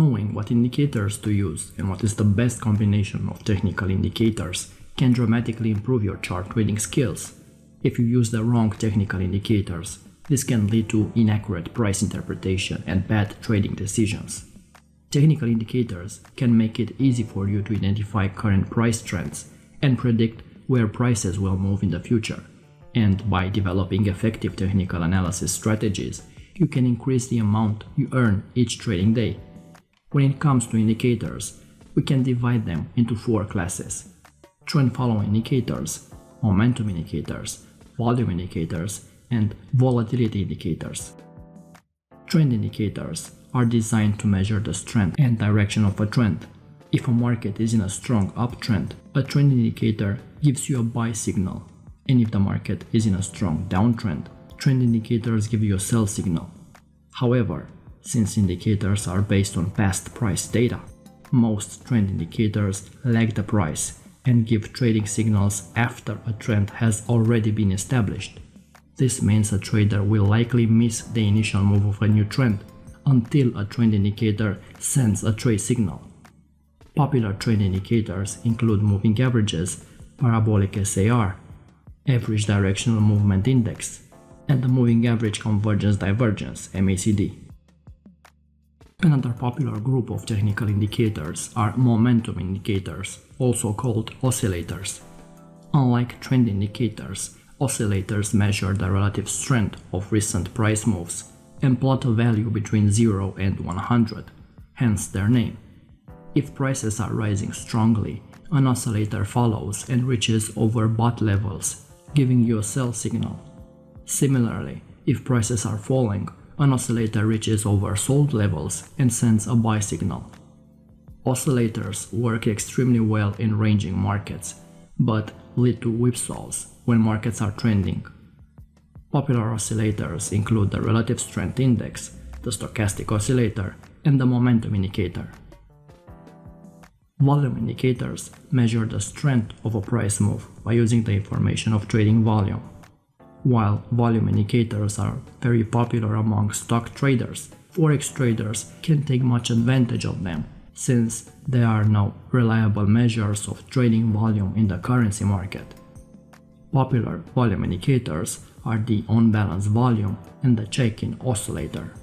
Knowing what indicators to use and what is the best combination of technical indicators can dramatically improve your chart trading skills. If you use the wrong technical indicators, this can lead to inaccurate price interpretation and bad trading decisions. Technical indicators can make it easy for you to identify current price trends and predict where prices will move in the future. And by developing effective technical analysis strategies, you can increase the amount you earn each trading day. When it comes to indicators, we can divide them into 4 classes: trend following indicators, momentum indicators, volume indicators, and volatility indicators. Trend indicators are designed to measure the strength and direction of a trend. If a market is in a strong uptrend, a trend indicator gives you a buy signal, and if the market is in a strong downtrend, trend indicators give you a sell signal. However, since indicators are based on past price data, most trend indicators lag the price and give trading signals after a trend has already been established. This means a trader will likely miss the initial move of a new trend until a trend indicator sends a trade signal. Popular trend indicators include moving averages, parabolic SAR, average directional movement index, and the moving average convergence divergence (MACD). Another popular group of technical indicators are momentum indicators, also called oscillators. Unlike trend indicators, oscillators measure the relative strength of recent price moves and plot a value between 0 and 100, hence their name. If prices are rising strongly, an oscillator follows and reaches overbought levels, giving you a sell signal. Similarly, if prices are falling, an oscillator reaches oversold levels and sends a buy signal. Oscillators work extremely well in ranging markets, but lead to whipsaws when markets are trending. Popular oscillators include the relative strength index, the stochastic oscillator, and the momentum indicator. Volume indicators measure the strength of a price move by using the information of trading volume. While volume indicators are very popular among stock traders, Forex traders can take much advantage of them, since there are no reliable measures of trading volume in the currency market. Popular volume indicators are the on-balance volume and the check-in oscillator.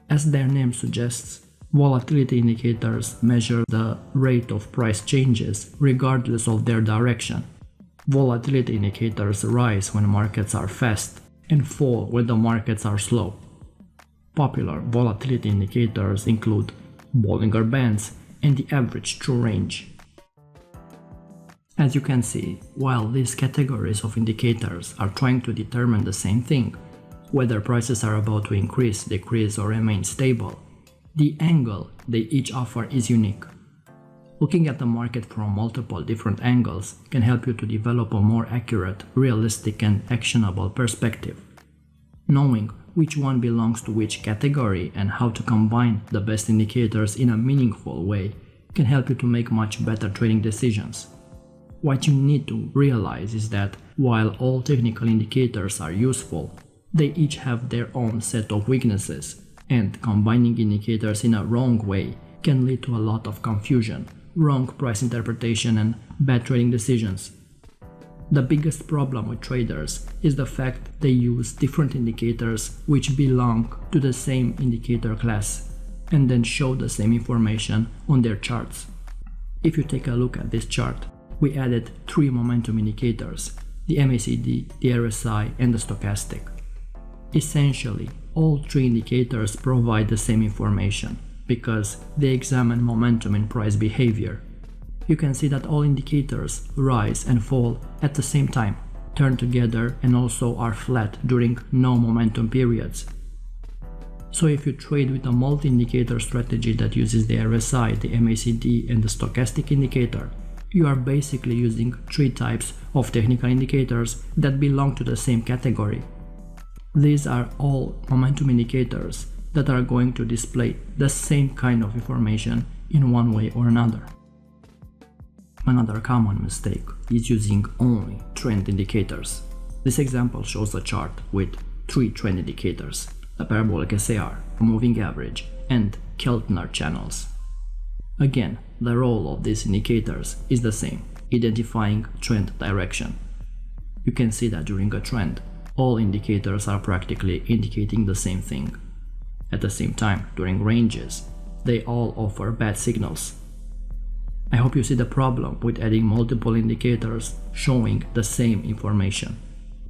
As their name suggests, volatility indicators measure the rate of price changes regardless of their direction. Volatility indicators rise when markets are fast and fall when the markets are slow. Popular volatility indicators include Bollinger Bands and the average true range. As you can see, while these categories of indicators are trying to determine the same thing, whether prices are about to increase, decrease, or remain stable, the angle they each offer is unique. Looking at the market from multiple different angles can help you to develop a more accurate, realistic, and actionable perspective. Knowing which one belongs to which category and how to combine the best indicators in a meaningful way can help you to make much better trading decisions. What you need to realize is that while all technical indicators are useful, they each have their own set of weaknesses, and combining indicators in a wrong way can lead to a lot of confusion, wrong price interpretation, and bad trading decisions. The biggest problem with traders is the fact they use different indicators which belong to the same indicator class, and then show the same information on their charts. If you take a look at this chart, we added 3 momentum indicators: the MACD, the RSI, and the stochastic. Essentially, all 3 indicators provide the same information because they examine momentum in price behavior. You can see that all indicators rise and fall at the same time, turn together, and also are flat during no momentum periods. So if you trade with a multi-indicator strategy that uses the RSI, the MACD, and the stochastic indicator, you are basically using 3 types of technical indicators that belong to the same category. These are all momentum indicators that are going to display the same kind of information in one way or another. Another common mistake is using only trend indicators. This example shows a chart with 3 trend indicators. a parabolic SAR, a moving average, and Keltner channels. Again, the role of these indicators is the same, identifying trend direction. You can see that during a trend, all indicators are practically indicating the same thing. At the same time, during ranges, they all offer bad signals. I hope you see the problem with adding multiple indicators showing the same information.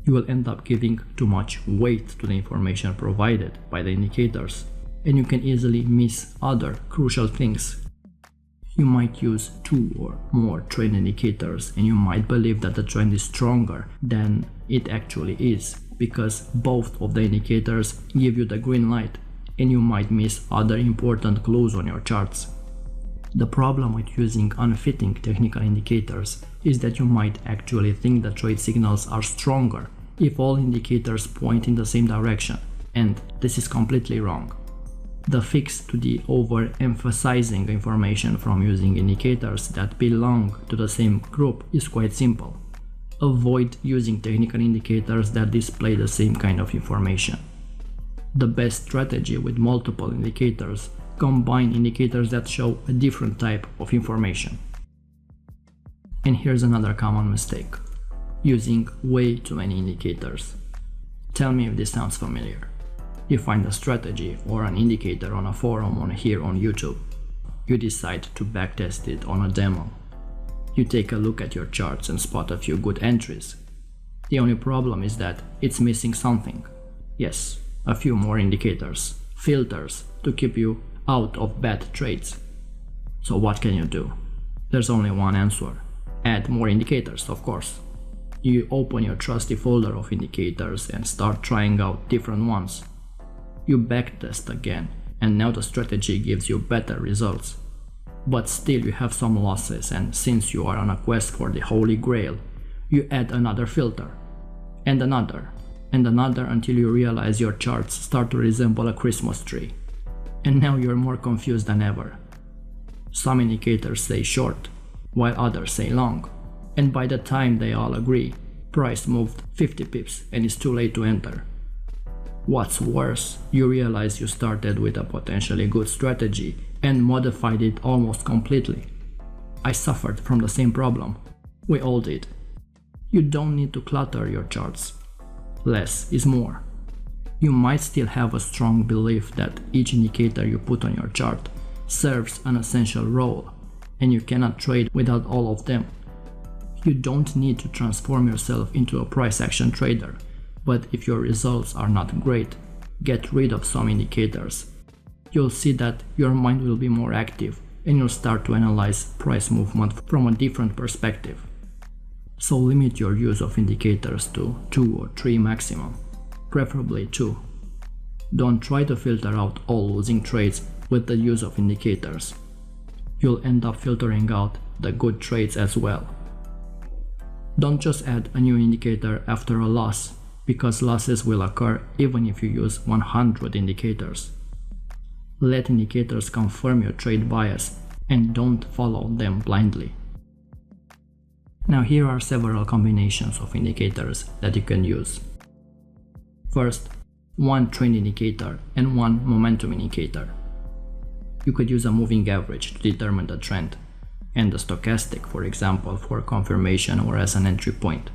You will end up giving too much weight to the information provided by the indicators, and you can easily miss other crucial things. You might use 2 or more trend indicators and you might believe that the trend is stronger than it actually is, because both of the indicators give you the green light and you might miss other important clues on your charts. The problem with using unfitting technical indicators is that you might actually think the trade signals are stronger if all indicators point in the same direction, and this is completely wrong. The fix to the overemphasizing information from using indicators that belong to the same group is quite simple. Avoid using technical indicators that display the same kind of information. The best strategy with multiple indicators combine indicators that show a different type of information. And here's another common mistake: using way too many indicators. Tell me if this sounds familiar. You find a strategy or an indicator on a forum or here on YouTube. You decide to backtest it on a demo. You take a look at your charts and spot a few good entries. The only problem is that it's missing something. Yes, a few more indicators, filters to keep you out of bad trades. So what can you do? There's only one answer. Add more indicators, of course. You open your trusty folder of indicators and start trying out different ones. You backtest again, and now the strategy gives you better results. But still you have some losses, and since you are on a quest for the Holy Grail, you add another filter, and another until you realize your charts start to resemble a Christmas tree. And now you're more confused than ever. Some indicators say short, while others say long, and by the time they all agree, price moved 50 pips and it's too late to enter. What's worse, you realize you started with a potentially good strategy and modified it almost completely. I suffered from the same problem. We all did. You don't need to clutter your charts. Less is more. You might still have a strong belief that each indicator you put on your chart serves an essential role, and you cannot trade without all of them. You don't need to transform yourself into a price action trader, but if your results are not great, get rid of some indicators. You'll see that your mind will be more active and you'll start to analyze price movement from a different perspective. So limit your use of indicators to 2 or 3 maximum, preferably 2. Don't try to filter out all losing trades with the use of indicators. You'll end up filtering out the good trades as well. Don't just add a new indicator after a loss, because losses will occur even if you use 100 indicators. Let indicators confirm your trade bias and don't follow them blindly. Now here are several combinations of indicators that you can use. First, one trend indicator and one momentum indicator. You could use a moving average to determine the trend, and the stochastic, for example, for confirmation or as an entry point.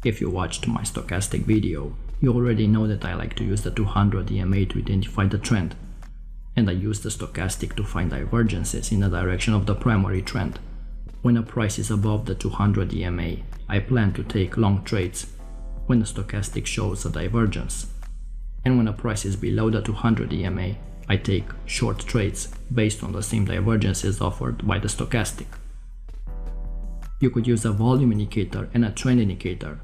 If you watched my stochastic video, you already know that I like to use the 200 EMA to identify the trend, and I use the stochastic to find divergences in the direction of the primary trend. When a price is above the 200 EMA, I plan to take long trades when the stochastic shows a divergence, and when a price is below the 200 EMA, I take short trades based on the same divergences offered by the stochastic. You could use a volume indicator and a trend indicator.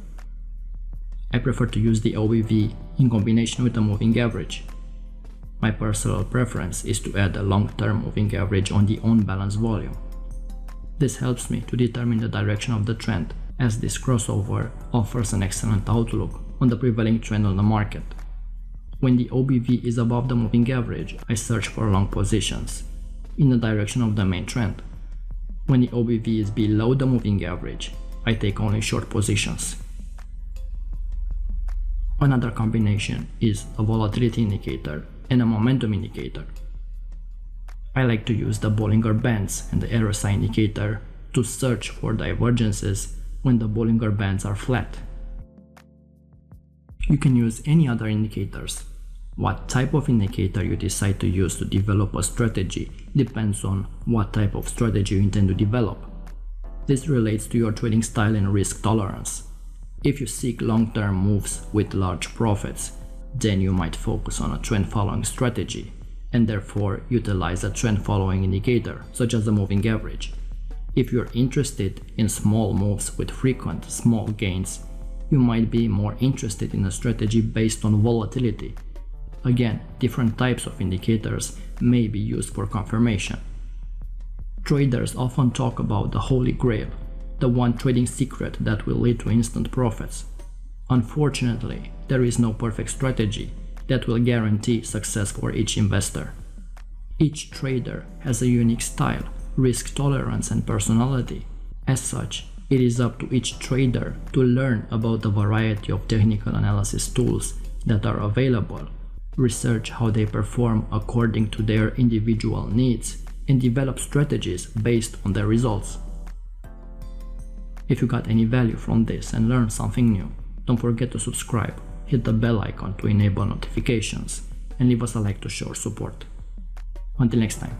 I prefer to use the OBV in combination with a moving average. My personal preference is to add a long-term moving average on the on-balance volume. This helps me to determine the direction of the trend, as this crossover offers an excellent outlook on the prevailing trend on the market. When the OBV is above the moving average, I search for long positions in the direction of the main trend. When the OBV is below the moving average, I take only short positions. Another combination is a volatility indicator and a momentum indicator. I like to use the Bollinger Bands and the RSI indicator to search for divergences when the Bollinger Bands are flat. You can use any other indicators. What type of indicator you decide to use to develop a strategy depends on what type of strategy you intend to develop. This relates to your trading style and risk tolerance. If you seek long-term moves with large profits, then you might focus on a trend-following strategy and therefore utilize a trend-following indicator, such as the moving average. If you're interested in small moves with frequent small gains, you might be more interested in a strategy based on volatility. Again, different types of indicators may be used for confirmation. Traders often talk about the holy grail, the one trading secret that will lead to instant profits. Unfortunately, there is no perfect strategy that will guarantee success for each investor. Each trader has a unique style, risk tolerance, and personality. As such, it is up to each trader to learn about the variety of technical analysis tools that are available, research how they perform according to their individual needs, and develop strategies based on their results. If you got any value from this and learned something new, don't forget to subscribe, hit the bell icon to enable notifications, and leave us a like to show support. Until next time.